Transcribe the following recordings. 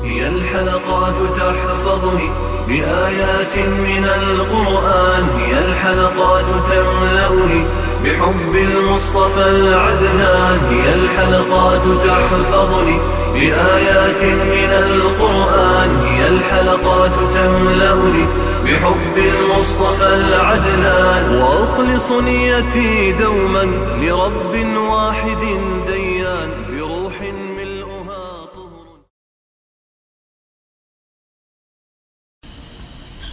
هي الحلقات تحفظني بآيات من القرآن، هي الحلقات تملأني بحب المصطفى العدنان، هي الحلقات تحفظني بآيات من القرآن، هي الحلقات تملأني بحب المصطفى العدنان، وأخلص نيتي دوما لرب واحد ديان بروح ملؤها طهر.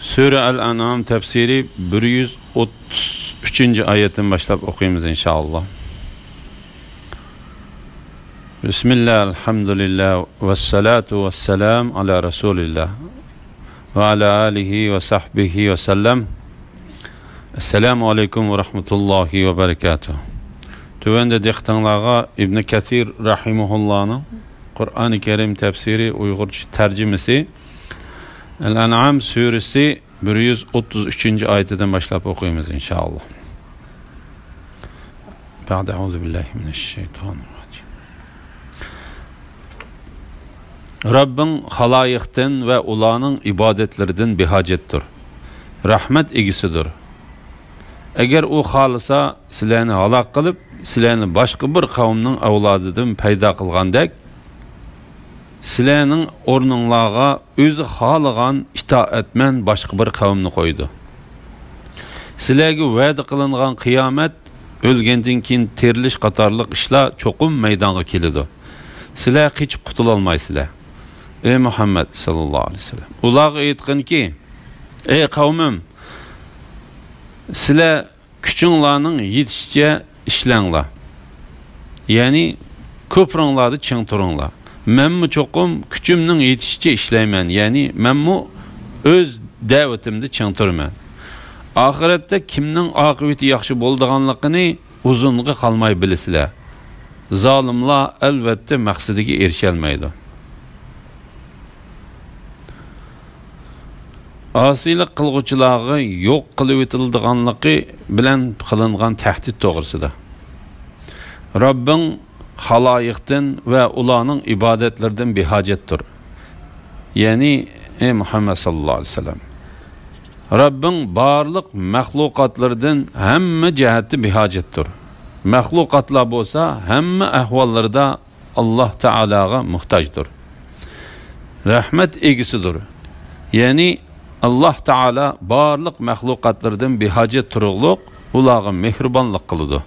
Sure Al-An'am tefsiri 133. ayetten başlayıp okuyumuz inşallah. Bismillah, elhamdülillah, vessalatu vesselam ala Resulillah ve ala alihi ve sahbihi ve sellem. Esselamu aleyküm ve rahmetullahi ve berekatuhu. Tüvende diktanlağa İbn Kathir rahimuhullah'ın Kur'an-ı Kerim tefsiri Uygurca tercümesi El-An'am suresi 133. ayetinden başlayıp okuyumuz inşallah. Ba'de euzu billahi mineşşeytanirracim. Rabbin halayıktan ve ulanın ibadetlerden bihacettir. Rahmet egisidir. Eğer o halisa sizlarni halak kılıp sizlarni başka bir kavmning avladıdan payda kılgandek sizlarning o'rninglarga o'zi xohlagan itoatman boshqa bir qavmni qo'ydi. Sizlarga va'da qilingan qiyomat o'lgandan keyin terilish qatorliq ishlar cho'qim maydonga keladi. Sizlar qichib qutula olmaysizlar. Ey Muhammad sallallohu alayhi vasallam, ularga aytqinki, ey qavmim, sizlar kuchinglarning yetishicha ishlanglar. Ya'ni ko'pringlarni ching turinglar. Menmi çoqum küçümning yetişiçe işleymen, yani menmi öz da'vatimni ching turman. Oxiratda kimning oqibati yaxshi bo'lganligini uzunga qolmay bilasizlar. Zolimlar albatta maqsadiga erisha olmaydi. Asiylik qilguvchilarga yo'q qilib etilganligi bilan qilingan tahdid to'g'risida. Rabbing halayıktan ve ulanın ibadetlerden bihacettir. Yani ey Muhammed sallallahu aleyhi ve sellem, Rabbin barlık mahlukatlardan hemme cihati bihacettir. Mahlukatlar bolsa hemme ahvallarda Allah Teala'ga muhtaçtır. Rahmet egisidir. Yani Allah Teala barlık mahlukatlardan bihacet turuqluq ulağa mehribanlık kılıdı.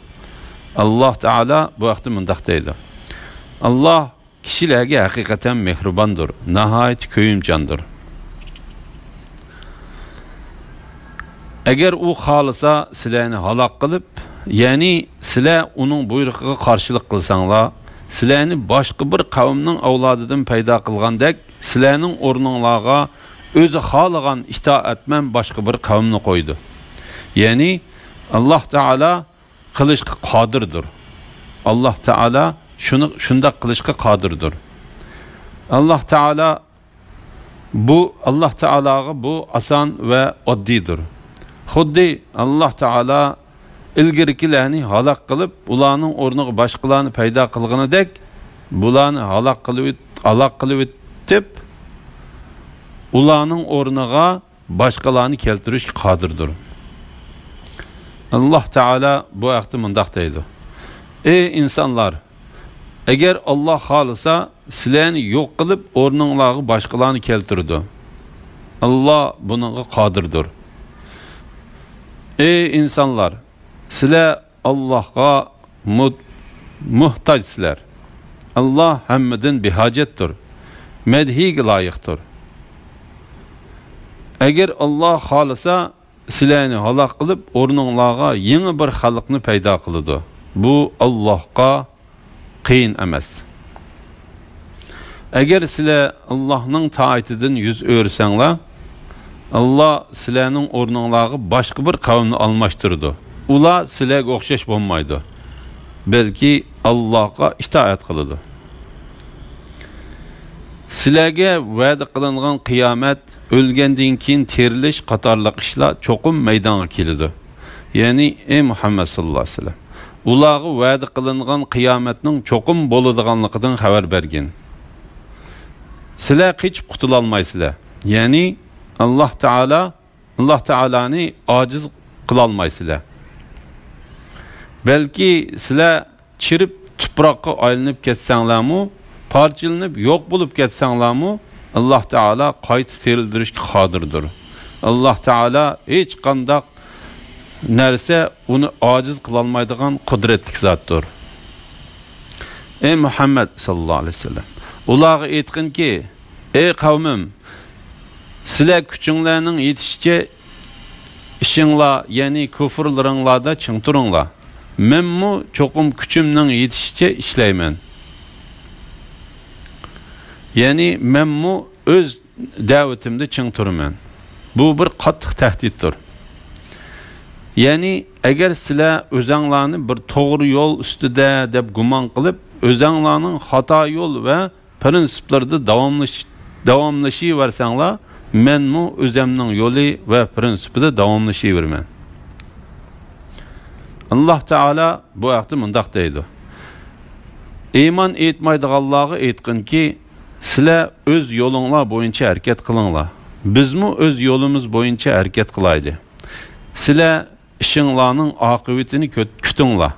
Allah Teala bu vaxtı mındaq deydi. Allah kişilərə həqiqətən mehribandır, nəhayət köyümcandır. Əgər o xalısa sizlərni halaq qılıb, yəni sizlər onun buyruğuna qarşılıq qılsanlar, sizlərni başqa bir qavmның avladıdan payda qılğandək, sizlərnin ornunlarga özü xalığan itaatmən başqa bir qavmni qoydu. Yəni Allah Teala qilishga qodirdir. Allah Teala shunda qilishga qodirdir. Allah Teala'ga bu oson va oddiydir. Xuddi Allah Teala ilgirikilarni halaq qilib, ularning o'rniga boshqalarni paydo qilganidek, bularni halaq qilib etib, ularning o'rniga boshqalarni keltirish qodirdir. Allah Teala bu ayette mındaq deydi. Ey insanlar, eğer Allah halisa sizlarni yo'q qilib o'rninglarga boshqalarni keltirdi. Allah bununla qodirdir. Ey insanlar, sizlar Allah'a muhtaçsizlar. Allah hammadan bihacettir. Medhiga loyiqdir. Eğer Allah halisa sizlarni halaq qilib o'rninglarga yangi bir xalqni paydo qiladi. Bu Allohga qiyin emas. Agar sizlar Allohning taatidan yuz o'rsanglar, Allah sizlarning o'rninglarga boshqa bir qavmni almashtirdi. Ular sizlarga o'xshash bo'lmaydi. Balki Allohga itoat qiladi. Sizlarga va'da qilingan qiyomat, o'lgandan keyin terilish qatorliq ishlar cho'qim maydonga keladi. Ya'ni ey Muhammad sallallohu alayhi vasallam, ularga va'da qilingan qiyomatning cho'qim bo'ladiganligidan xabar bergin. sizlar qechib qutula olmaysizlar. Ya'ni Alloh taolani ojiz qila olmaysizlar. Balki sizlar chirib tuproqqa aylanib ketsanglarmi, parchalanib yo'q bo'lib ketsanglarmi, Alloh taolo qayta tirildirishga qodirdir. Alloh taolo hech qanday narsa uni ojiz qila olmaydigan qudratli zotdir. Ey Muhammad sallallohu alayhi vasallam, ularga aytqinki, ey qavmim, sizlar kuchinglarning yetishicha ishinglar, ya'ni kufrlaringlarda ching turinglar. Menmu cho'qim kuchimning yetishicha ishlayman. Ya'ni menmu o'z da'vatimda ching turaman. Bu bir qattiq tahdiddir. Ya'ni agar sizlar o'zinglarni bir to'g'ri yo'l ustida deb gumon qilib, o'zinglarning xato yo'l va prinsiplarda davomlashaversanglar, menmu o'zimning yo'li va prinsipida davomlashaverman. Alloh taolo bu vaqtda mundaq deydi: iymon etmaydiganlarga aytqinki, sizlar o'z yo'linglar bo'yicha harakat qilinglar. Bizmi o'z yo'limiz bo'yicha harakat qilaydi. Sizlar ishinglarning oqibatini kutinglar.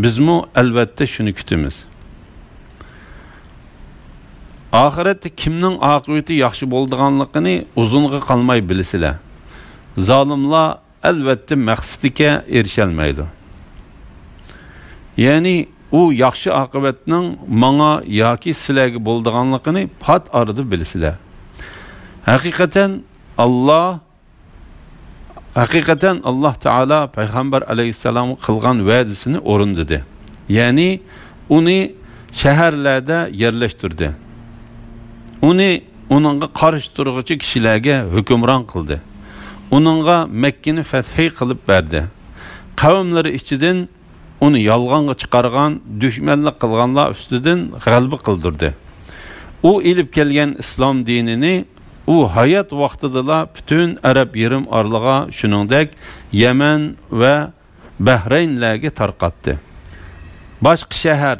Bizmi albatta shuni kutamiz. Oxiratda kimning oqibati yaxshi bo'lganligini uzunga qolmay bilasizlar. Zolimlar albatta maqsadiga erisha olmaydi. Ya'ni u yaxshi oqibatning menga yoki sizlarga bo'lganligini pat arada bilasizlar. Haqiqatan Alloh taolo payg'ambar alayhissalom qilgan va'dasini o'rindadi. Ya'ni uni shaharlarda yerlashtirdi. Uningga qarshi turuvchi kishilarga hukmron qildi. Uningga Makkani fathi qilib berdi. Qavmlari ichidan uni yolg'onga chiqargan, dushmanlik qilganlar ustidan g'alaba qildirdi. U ilib kelgan islom dinini u hayot vaqtida butun Arab yarim orlig'iga, shuningdek Yaman va Bahraynlarga tarqatdi. Boshqa shahar,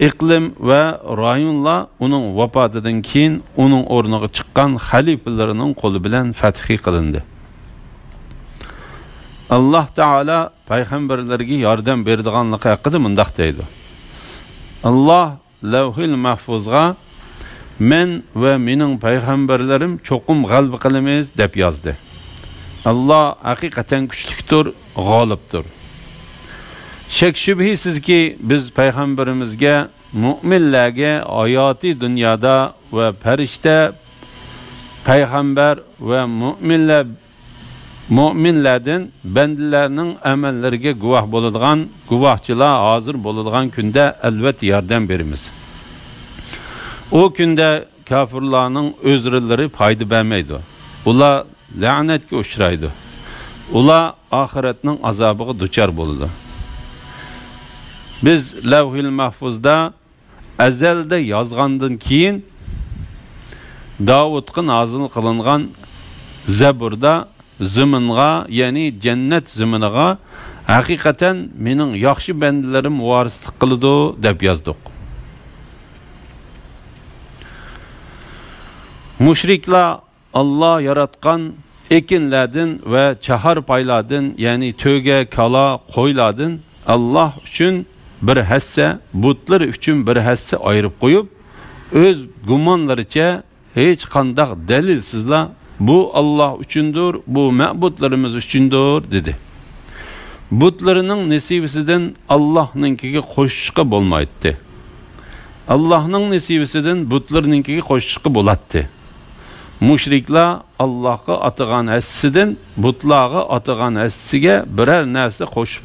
iqlim va rayonlar uning vafotidan keyin uning o'rniga chiqqan xalifalarining qo'li bilan fathi qilindi. Alloh taolo payg'ambarlarga yordam berdiganligi haqida mundaq deydi: Alloh Lavhul Mahfuzga men va mening payg'ambarlarim cho'qim g'alaba qilamiz deb yozdi. Alloh haqiqatan kuchlidir, g'olibdir. Shak shubhisizki biz payg'ambarimizga, mu'minlarga hayoti dunyoda va farishta, payg'ambar va mu'minlardan bandalarning amallariga guvoh bo'ladigan guvohchilar hozir bo'ladigan kunda albatta yordam beramiz. O kunda kafirlarning o'zlari foyda bermaydi. Ular la'natga uchraydi. Ular oxiratning azobiga duchor bo'ladi. Biz Lavhul Mahfuzda azalda yozgandan keyin Davudga nozil qilingan Zaburda ziminga, ya'ni jannat ziminiga haqiqatan mening yaxshi bandalarim varislik qiladi deb yozdik. Mushriklar Allah yaratgan ekinlardan ve çahar paylardan, yani töge, kala, qo'ylardan Allah üçün bir hisse, butlar üçün bir hisse ayırıp koyup, öz gumanlarıca hiç kandak delilsizler, bu Allah üçündür, bu ma'budlarımız üçündür dedi. Butlarının nesibisinden Allah'ınki koşuşka bolmaydı. Allah'ın nesibisinden butlarınki koşuşka bolattı. Müşrikler Allah'a atıgan həssidən butlağa atıgan həssige birer нәрсе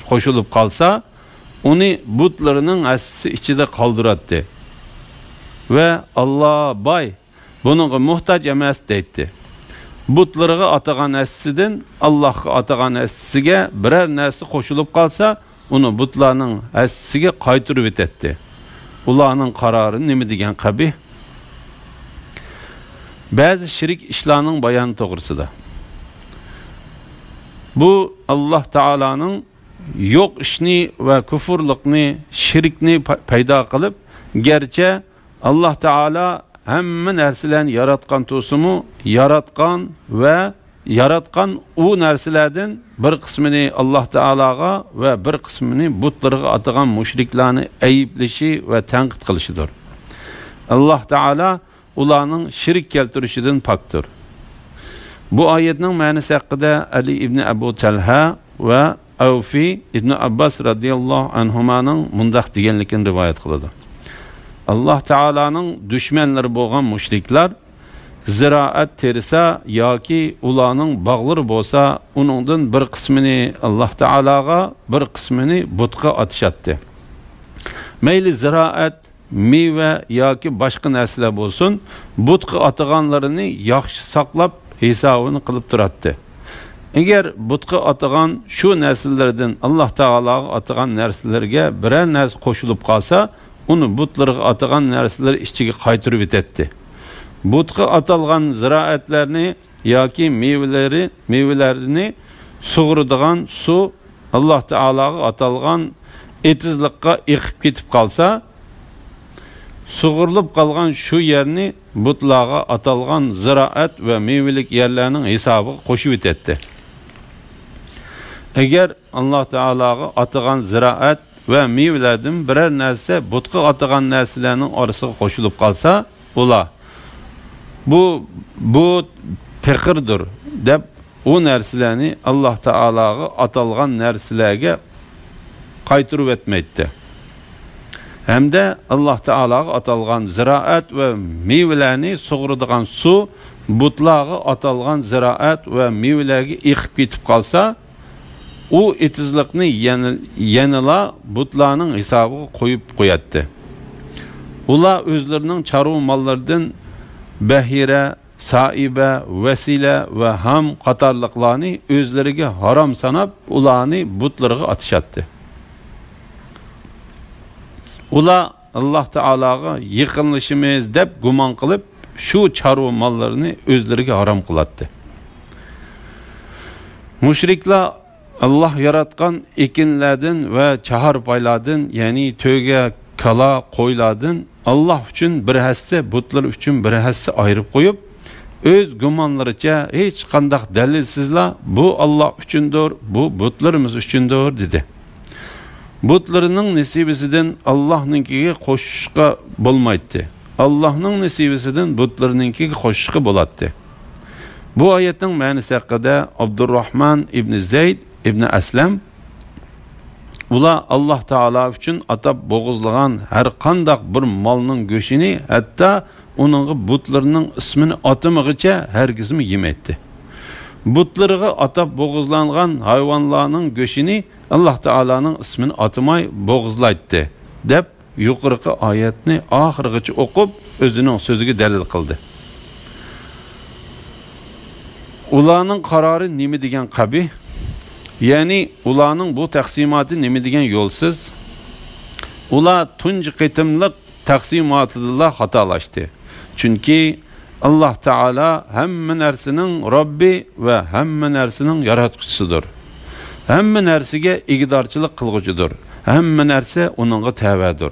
qoşulup qalsa, onu butlarının həssisi içinde qaldıratdı. Ve Allah bay bununla muhtaç emas deydi. Butlarına atıgan həssidən Allah'a atıgan həssige birer нәрсе qoşulup qalsa, onu butlarının həssige qaytırıb etdi. Ularının kararı nemi degen qabih? Bazı şirik işlerinin bayanı doğrusuda. Bu Allah Teala'nın yok işini ve küfürlükni, şirkni payda kılıp, gerçi Allah Teala hamma narsalarni yaratgan to'simu yaratgan va yaratgan u narsalardan bir qismini Alloh taologa va bir qismini butlarga atagan mushriklarni ayiblashi va tanqid qilishidir. Alloh taolo ularning shirk keltirishidan pokdir. Bu oyatning ma'nosi haqida Ali ibn Abu Talha va Avfi ibn Abbas radhiyallohu anhumaning mundaq deganligini rivoyat qiladi. Alloh taolaning dushmanlari bo'lgan mushriklar ziroat terisa yoki ularning bog'lari bo'lsa, uningdan bir qismini Alloh taologa, bir qismini butga atishadi. Mayli ziroat, meva yoki boshqa narsalar bo'lsin, butga ataganlarini yaxshi saqlab hisobini qilib turadi. Agar butga atagan shu narsalardan Alloh taologa atagan narsalarga biror narsa qo'shilib qolsa, uni butlarga atagan narsalar ichiga qaytirib etadi. Butga atalgan ziroatlarni yoki mevalarini sug'uradigan suv Alloh taologa atalgan etizlikqa eqib ketib qolsa, sug'urilib qolgan shu yerni butlarga atalgan ziroat va mevalik yerlarning hisobiga qo'shib etadi. Agar Alloh taologa atagan ziroat va mevalardan biror narsa butga atagan narsalarning orasiga qo'shilib qolsa, ular bu faqirdir deb o narsalarni Alloh taologa atalgan narsalarga qaytirib etmaydi. Hamda Alloh taologa atalgan ziroat va mevalarni sug'uradigan suv butlarga atalgan ziroat va mevalarga eqib ketib qolsa, u etizlikni yanala butlarning hisobiga qo'yib qo'yadi. Ular o'zlarining chorva mollaridan bahira, saiba, vasila va ham qatorliqlarni o'zlariga harom sanab, ularni butlarga atishadi. Ular Alloh taologa yaqinlashimiz deb gumon qilib, shu chorva mollarini o'zlariga harom qiladi. Mushriklar Allah yaratgan ekinlerden ve çahar paylardan, yani töge, kala, qo'ylardan Allah üçün bir hisse, butlar üçün bir hisse ayırıp koyup, öz gumanlarıca hiç qandaq dalilsizler, bu Allah üçündür, bu butlarımız üçündür dedi. Butlarının nesibisinden Allah'ınkiga qo'shishga bo'lmaydi. Allah'ның nesibisinden butlarınkiga qo'shishga bo'ladi. Bu ayetning ma'nosi haqida Abdurrahman ibn Zayd ibn Aslam ular Allah Taala üçün atab bo'g'izlagan har qandaq bir malning go'shini, hatta uning butlarının ismini atamagicha hargizmi yemaydi. Butlarga atab bo'g'izlangan hayvonlarning go'shini Allah Taala'nın ismini atamay bo'g'izlaydi deb yuqorqi oyatni oxirigacha o'qib o'zining so'ziga dalil qildi. Ularning qarori nima degan qabih? Yani ularning bu taqsimoti nima degan yo'lsiz? Ular tunji qitimliq taqsimotida xatolashdi. Chunki Allah Taala hamma narsaning Robbi va hamma narsaning yaratquchisidir. Hamma narsaga igdorchilik qilguchidir. Hamma narsa uningga tavadir.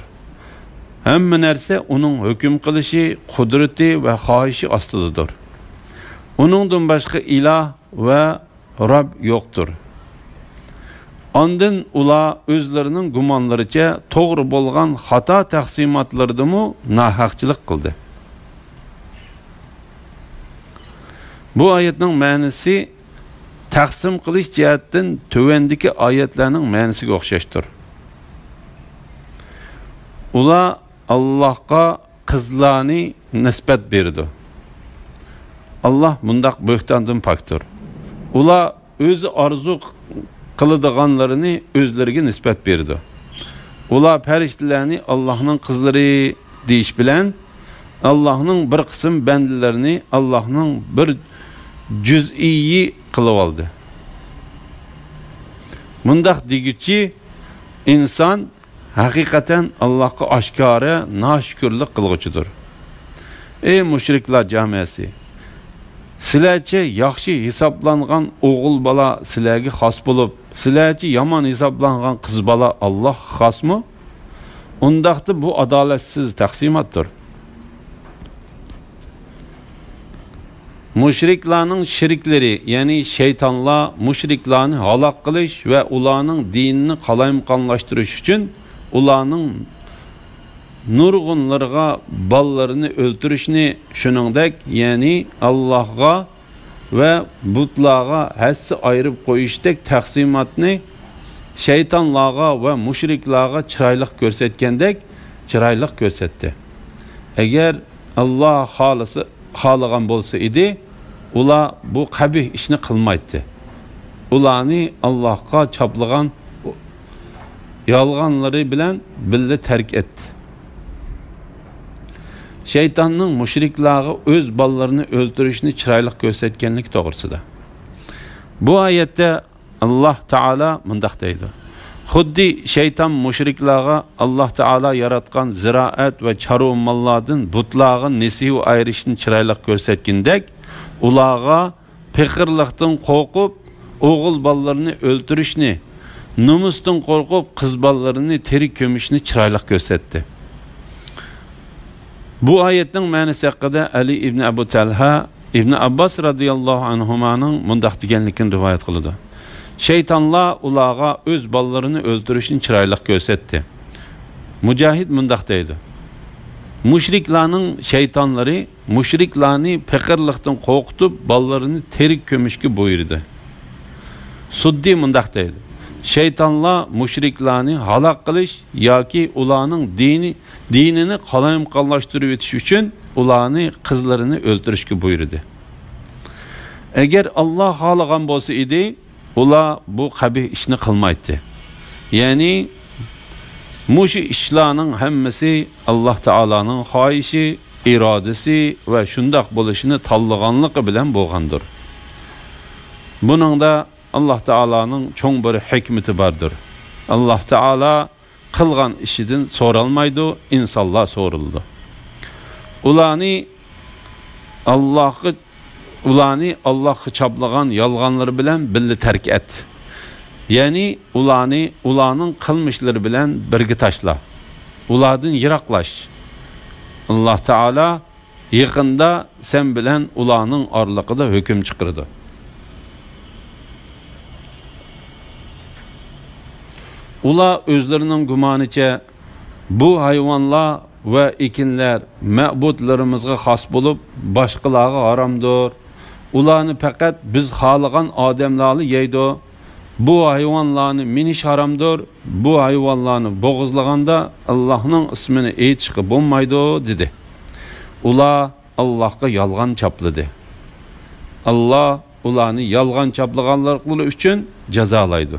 Hamma narsa uning hukm qilishi, qudrati va xohishi ostidadir. Uningdan boshqa iloh va Rob yo'qdir. Ondan ular o'zlarining gumonlaricha to'g'ri bo'lgan xato taqsimotlardimi nohaqchilik qildi. Bu oyatning ma'nosi taqsim qilish jihatdan tövendiki oyatlarning ma'nosiga o'xshashdir. Ular Allohga qizlarni nisbat berdi. Allah bundaq bo'xtondan pokdir. Ular o'zi orzu qiladiganlarini o'zlariga nisbat berdi. Ular farishtalarni Allohning qizlari deyish bilan Allohning bir qism bandalarini Allohning bir juz'iyi qilib oldi. Bundaq degichi inson haqiqatan Allohga oshkora noshukrlik qilguchidir. Ey mushriklar jamiyasi, sizlarcha yaxshi hisoblangan o'g'il bola sizlarga xos bo'lib, sizlarcha yomon hisoblangan qiz bola Alloh xosmi? Undaqda bu adolatsiz taqsimotdir. Müşriklarning shirklari, ya'ni shaytonlar mushriklarni halok qilish va ularning dinini qalayimqonlashtirish uchun ularning nurg'unlarga ballarini o'ltirishni, shuningdek, ya'ni Allohga va butlarga hassi ayirib qo'yishdek taqsimotni shaytonlarga va mushriklarga chiroyli ko'rsatgandek chiroyli ko'rsatdi. Agar Alloh xohlagan bo'lsa edi, ular bu qabih ishni qilmaydi. Ularni Allohga choplagan yolg'onlari bilan birga tark etdi. Shaytonning mushriklarga o'z bolalarini o'ltirishni chiroyli ko'rsatganlik to'g'risida. Bu oyatda Alloh taolo mundaq deydi: Xuddi shayton mushriklarga Alloh taolo yaratgan ziroat va chorva mollardan butlarga nasiv ayrishni chiroyli ko'rsatgandek, ularga fiqirlikdan qo'rqib, o'g'il bolalarini o'ltirishni, nomusdan qo'rqib, qiz bolalarini terik ko'mishni chiroyli ko'rsatdi. Bu oyatning ma'nosi haqida Ali ibn Abu Talha ibn Abbas radhiyallohu anhumaning mundaq deganligini rivoyat qiladi. Shaytonlar ularga o'z bolalarini o'ltirishni chiroyli ko'rsatdi. Mujahid mundaq deydi: Mushriklarning shaytonlari mushriklarni faqirlikdan qo'rqitib, bolalarini terik ko'mishga buyurdi. Suddi mundaq deydi: Shaytonlar mushriklarni halok qilish yoki ularning dinini qalayimqonlashtirib etish uchun ularni qizlarini o'ltirishga buyurdi. Agar Alloh xohlagan bo'lsa edi, ular bu qabih ishni qilmaydi. Ya'ni mushu ishlarning hammasi Alloh taolaning xohishi, irodasi va shundoq bo'lishini tanlaganligi bilan bo'lgandir. Buningda Alloh taolaning cho'ng bir hikmati bordir. Alloh taolo qilgan ishidan so'ralmaydi, insonlar so'rildi. Ularni Allohga choplagan yolg'onlari bilan birga tark et. Ya'ni ularning qilmishlari bilan birga tashla. Ulardan yiroqlash. Alloh taolo yaqinda sen bilan ularning oraliqida hukm chiqardi. Ular o'zlarining gumonicha bu hayvonlar va ekinlar ma'budlarimizga xos bo'lib, boshqalarga haromdir. Ularni faqat biz xohlagan odamlar yeydi. Bu hayvonlarni minish haromdir. Bu hayvonlarni bo'g'izlaganda Allohning ismini aytishga bo'lmaydi dedi. Ular Allohga yolg'on chopladi. Alloh ularni yolg'on choplaganlari uchun jazolaydi.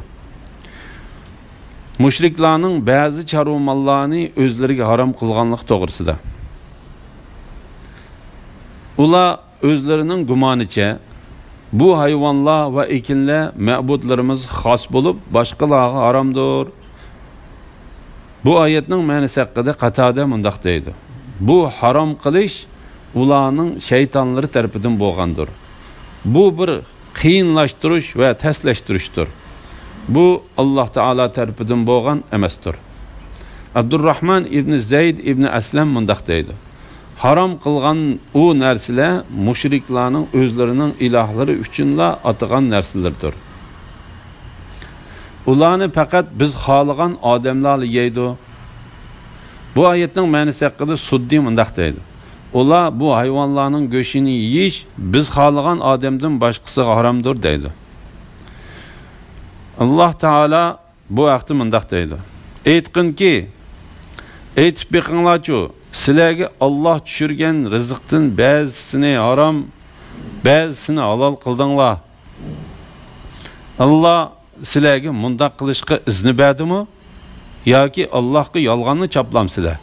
Mushriklarning ba'zi chorva mollarini o'zlariga harom qilganlik to'g'risida. Ular o'zlarining gumonicha bu hayvonlar va ekinlar ma'budlarimiz xos bo'lib, boshqalarga haromdir. Bu oyatning ma'nosi haqida Qatada mundaq deydi: Bu harom qilish ularning shaytonlari tarafidan bo'lgandir. Bu bir qiyinlashtirish va taslashtirishdir. Bu Alloh taolo tarafidan bo'lgan emasdir. Abdurrahman ibn Zayd ibn Aslam mundaq deydi: Harom qilgan u narsalar mushriklarning o'zlarining ilohlari uchunla atagan narsalardir. Ularni faqat biz xohlagan odamlar yeydi. Bu oyatning ma'nosi haqida Suddi mundaq deydi: Ular bu hayvonlarning go'shini yeyish biz xohlagan odamdan boshqasiga haromdir deydi. Alloh taolo bu vaqtda mundaq deydi: Aytqinki, aytib beqinglarchu, sizlarga Alloh tushirgan rizqdan ba'zisini harom, ba'zisini halol qildinglar. Alloh sizlarga mundaq qilishga izni berdimi yoki Allohga yolg'onni choplamsizlar?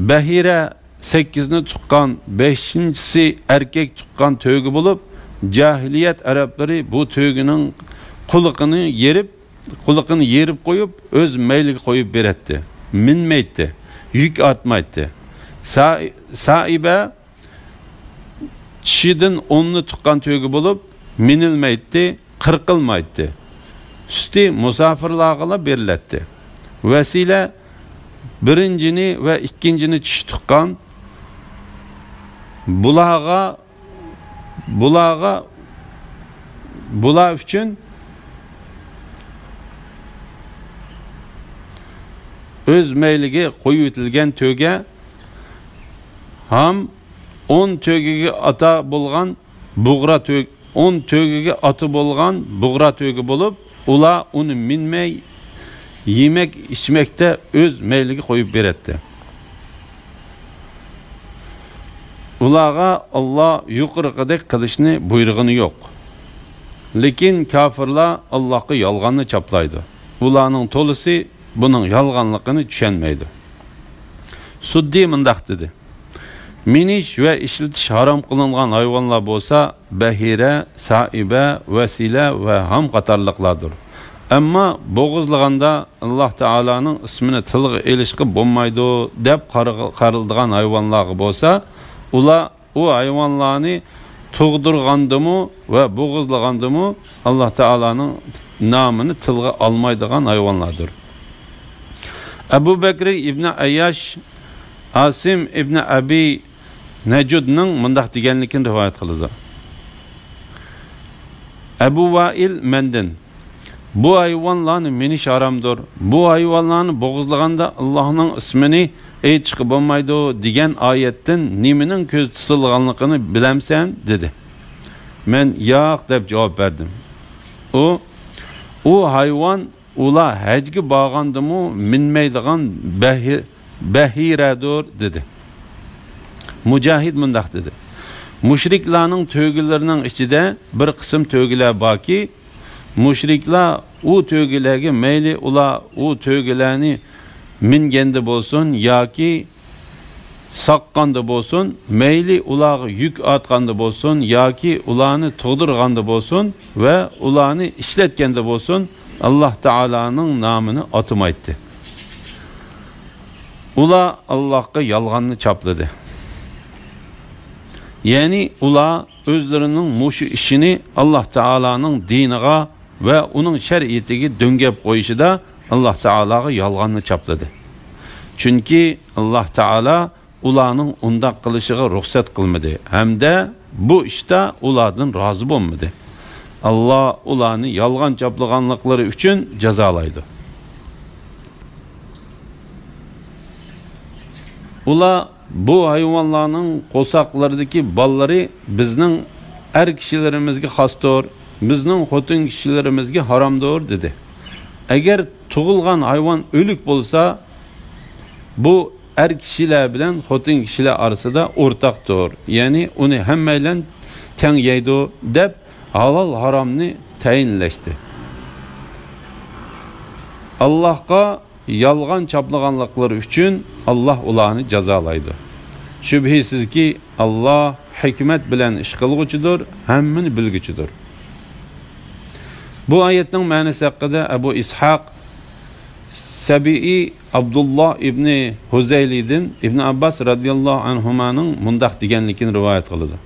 Bahira 8 ni tuqqan, 5-si erkak tuqqan to'ygi bo'lib, jahiliyat arablari bu to'ygining quliqini yerib qo'yib, o'z mayliga qo'yib beradi. Minmaydi, yuk ortmaydi. Saiba kishidan 10 ni tuqqan to'ygi bo'lib, minilmaydi, qirqilmaydi. Suti musofirlarga beriladi. Vasila 1-ni va 2-ni tish tuqqan bular uchun öz meyliga qo'yib o'tilgan to'ga ham 10 to'giga ata bo'lgan bug'ra to'g 10 to'giga ati bo'lgan bug'ra to'gi bo'lib, ular uni minmay yemek içmekte öz meyliga qo'yib beradi. Ularga Allah yuqoriqidek qilishni buyrug'ini yo'q. Lekin kafirlar Allohga yolg'onni chaplaydi. Ularning to'lisi buning yolg'onligini tushunmaydi. Suddi mundaq dedi: minish va ishlatish harom qilingan hayvonlar bo'lsa, bahira, saiba, vasila va ham qatorliqlardir. Ammo bo'g'izlaganda Alloh taolaning ismini tilga elishga bo'lmaydi deb qarildigan hayvonlar bo'lsa, ular o hayvonlarni tug'dirgandimi va bo'g'izlagandimi Alloh taolaning nomini tilga olmaydigan hayvonlardir. Abu Bakr ibn Ayyash Asim ibn Abi Najudning mundaq deganligini rivoyat qildi. Abu Vail mendan: bu hayvonlarni minish haramdir. Bu hayvonlarni bo'g'izlaganda Allohning ismini aytishga bo'lmaydi degan oyatdan nimaning ko'z tutilganligini bilamsan dedi. Men yo'q deb javob berdim. O hayvon ular hajga borgandimi minmaydigan bahiradir dedi. Mujahid mundaq dedi: mushriklarning to'gilarining ichida bir qism to'gilar borki, mushriklar u to'gilarga mayli ular u to'gilarni minganda bo'lsin yoki saqqanda bo'lsin, mayli ularga yuk atganda bo'lsin yoki ularni tug'dirganda bo'lsin va ularni ishlatganda bo'lsin, Alloh taolaning nomini atmaydi. Ular Allohga yolg'onni chapladi. Ya'ni ular o'zlarining mushu ishini Alloh taolaning diniga va uning shariatiga döngab qo'yishida Alloh taolaga yolg'onni chapladi. Chunki Alloh taolo ularning undaq qilishiga ruxsat qilmadi hamda bu ishda ulardan rozi bo'lmadi. Allah ularni yolg'on chaplaganliklari uchun jazolaydi. Ular bu hayvonlarning qo'saqlaridagi ballari bizning er kishilarimizga xosdir, bizning xotin kishilarimizga haromdir dedi. Agar tug'ilgan hayvon o'lik bo'lsa, bu er kishilar bilan xotin kishilar orasida o'rtaqdir. Ya'ni uni hammaylar teng yeydi deb halal haromni tayinlashdi. Allohga yolg'on chaplaganliklari uchun Allah ularni jazolaydi. Shubhisizki Allah hikmat bilan ish qilguchidir, hammani bilguchidir. Bu oyatning ma'nosi haqida Abu Ishaq Sabi'i Abdullah ibn Huzaylidan Ibn Abbas radhiyallohu anhumaning mundaq deganligini rivoyat qildi.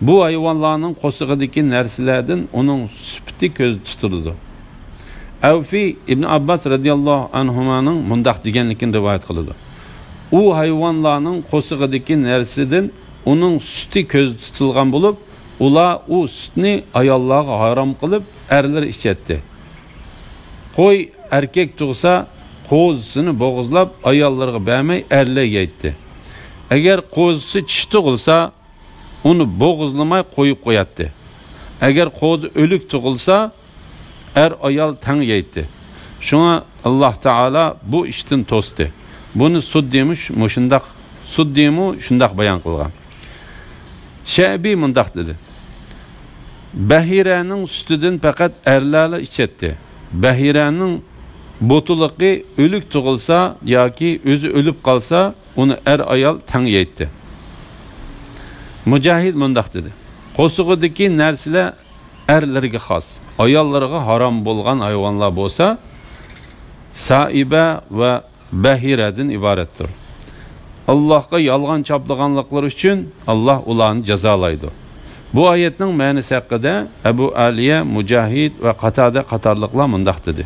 Bu hayvonlarning qo'sig'idagi narsalardan uning sifati ko'z tutildi. Avfi Ibn Abbas radhiyallohu anhumaning mundaq deganligini rivoyat qildi. U hayvonlarning qo'sig'idagi narsadan uning suti ko'z tutilgan bo'lib, ular u sutni ayollarga harom qilib, erlar ichadi. Qo'y erkak tug'sa, qo'zisini bo'g'izlab ayollarga bermay erlar yeydi. Agar qo'zisi tish tug'ilsa, uni bo'g'izlamay qo'yib qo'yadi. Agar qo'zi o'lik tug'ilsa, ayol tang yeydi. Shuna Alloh taolo bu ishdan to'sdi. Buni Suddimu shundaq bayon qilgan. Shabi mundaq dedi: bahiraning sutidan faqat erlar ichadi. Bahiraning botuluqi o'lik tug'ilsa yoki o'zi o'lib qolsa, uni ayol tang yeydi. Mujahid mundaq dedi: qo'sig'idagi narsalar erlarga xos, ayollarga harom bo'lgan hayvonlar bo'lsa, saiba va bahiradan iboratdir. Allohga yolg'on chaplaganliklari uchun Allah ularni jazolaydi. Bu oyatning ma'nosi haqida Abu Aliya, Mujahid va Qatada qatorliqlar mundaq dedi: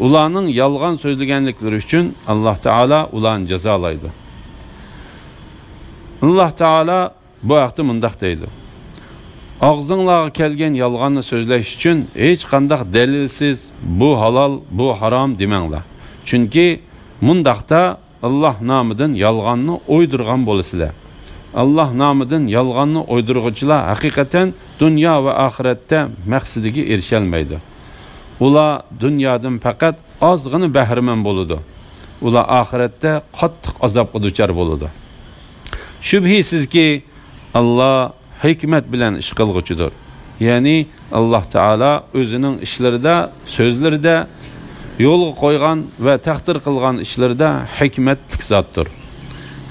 ularning yolg'on so'zlaganliklari uchun Alloh taolo ularni jazolaydi. Alloh taolo bu haqda mundaq deydi. Ağzınlarga kelgan yolg'onni so'zlash uchun hech qanday dalilsiz bu halol, bu harom demanglar. Chunki mundaqda Allah nomidan yolg'onni o'ydirgan bo'lasizlar. Allah nomidan yolg'onni o'ydirg'uvchilar haqiqatan dunyo va oxiratda maqsadiga erisha olmaydi. Ular dunyodan faqat ozg'ina bahramand bo'ladi. Ular oxiratda qattiq azobga duchor bo'ladi. Shubhisizki Allah hikmet bilen iş qilg'uchidir. Ya'ni Allah Taala o'zining ishlarida, so'zlarida yo'lga qo'ygan va taqdir qilgan ishlarida hikmatli zotdir.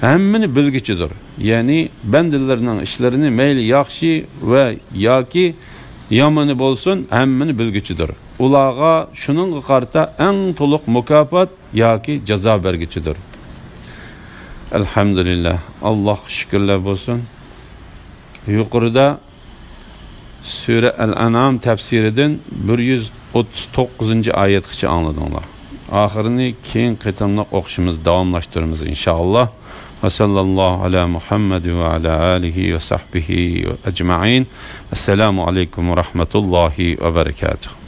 Hammani bilguchidir. Ya'ni bandalarning ishlarini mayli yaxshi va yoki yomoni bo'lsin, hammani bilguchidir. Ularga shuningga qarta eng to'liq mukofot yoki jazo berguchidir. Elhamdülillah. Allah şükürler olsun. Yuqorida Sure Al-An'am tefsiridan 139 oyatgacha angladinglar. Oxirini keyin qitimli o'qishimiz davomlashtiramiz inshaalloh. Va sallallohu ala Muhammad va ala alihi va sahbihi ajma'in. Assalomu alaykum va rahmatullohi va barakatuh.